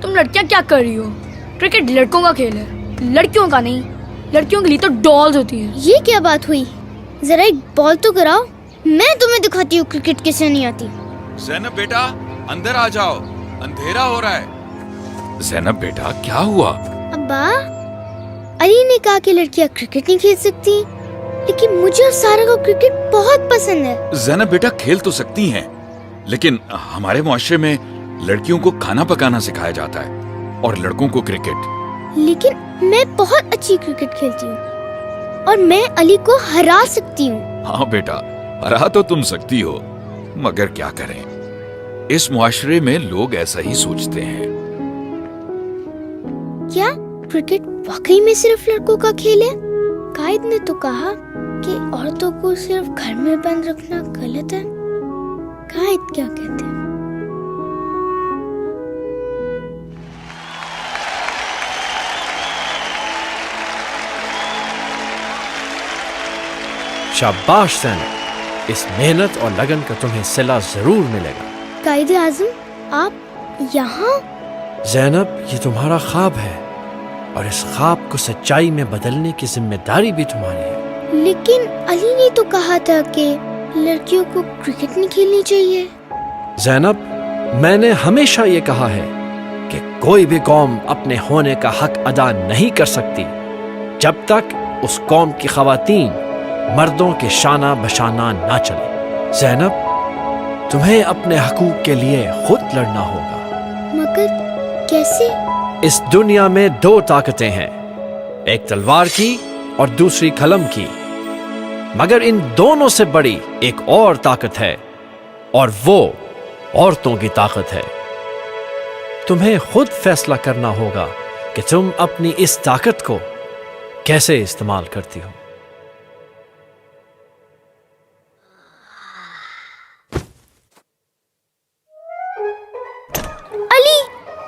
तुम लड़कियां क्या कर रही हो? क्रिकेट लड़कों का खेल है, लड़कियों का नहीं। लड़कियों के लिए तो डॉल्स होती हैं। ये क्या बात हुई? जरा एक बॉल तो कराओ, मैं तुम्हें दिखाती हूँ क्रिकेट कैसे नहीं आती। ज़ैनब बेटा, अंदर आ जाओ, अंधेरा हो रहा है। ज़ैनब बेटा, क्या हुआ? अब्बा, अली ने कहा कि लड़कियाँ क्रिकेट नहीं खेल सकती, लेकिन मुझे और सारा को क्रिकेट बहुत पसंद है। ज़ैनब बेटा, खेल तो सकती हैं, लेकिन हमारे मुआशरे में लड़कियों को खाना पकाना सिखाया जाता है और लड़कों को क्रिकेट। लेकिन मैं बहुत अच्छी क्रिकेट खेलती हूँ और मैं अली को हरा सकती हूँ। हाँ बेटा, हरा तो तुम सकती हो, मगर क्या करें, इस मुआशरे में लोग ऐसा ही सोचते हैं। क्या क्रिकेट वाकई में सिर्फ लड़कों का खेल है? कायद ने तो कहा कि औरतों को सिर्फ घर में बंद रखना गलत है। कायद क्या कहते हैं? शाबाश ज़ैनब, इस मेहनत और लगन का तुम्हें सिला जरूर मिलेगा। कायद आज़म, आप यहाँ? ज़ैनब, ये तुम्हारा ख्वाब है और इस ख्वाब को सच्चाई में बदलने की जिम्मेदारी भी तुम्हारी है। लेकिन अली ने तो कहा था कि लड़कियों को क्रिकेट नहीं खेलनी चाहिए। ज़ैनब, मैंने हमेशा ये कहा है कि कोई भी कौम अपने होने का हक अदा नहीं कर सकती जब तक उस कौम की ख़वातीन मर्दों के शाना बशाना ना चले। ज़ैनब, तुम्हें अपने हकूक के लिए खुद लड़ना होगा। मगर कैसे? इस दुनिया में दो ताकतें हैं, एक तलवार की और दूसरी कलम की, मगर इन दोनों से बड़ी एक और ताकत है और वो औरतों की ताकत है। तुम्हें खुद फैसला करना होगा कि तुम अपनी इस ताकत को कैसे इस्तेमाल करती हो।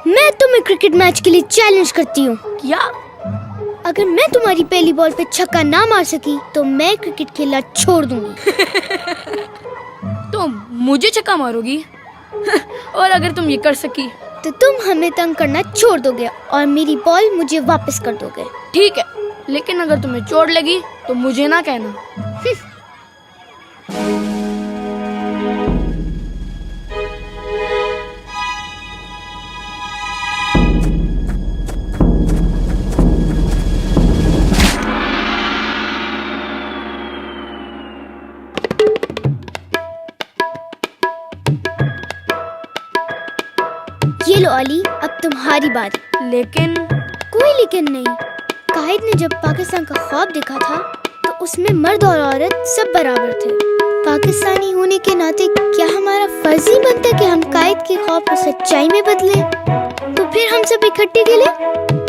मैं तुम्हें क्रिकेट मैच के लिए चैलेंज करती हूँ। क्या? अगर मैं तुम्हारी पहली बॉल पे छक्का ना मार सकी तो मैं क्रिकेट खेलना छोड़ दूंगी। तो मुझे छक्का मारोगी? और अगर तुम ये कर सकी तो तुम हमें तंग करना छोड़ दोगे और मेरी बॉल मुझे वापस कर दोगे। ठीक है, लेकिन अगर तुम्हें चोट लगी तो मुझे ना कहना। ये लो अली, अब तुम्हारी बारी। लेकिन कोई लेकिन नहीं। कायद ने जब पाकिस्तान का ख्वाब देखा था तो उसमें मर्द और औरत सब बराबर थे। पाकिस्तानी होने के नाते क्या हमारा फर्ज ही बनता है कि हम कायद के ख्वाब को सच्चाई में बदलें? तो फिर हम सब इकट्ठे खेलें।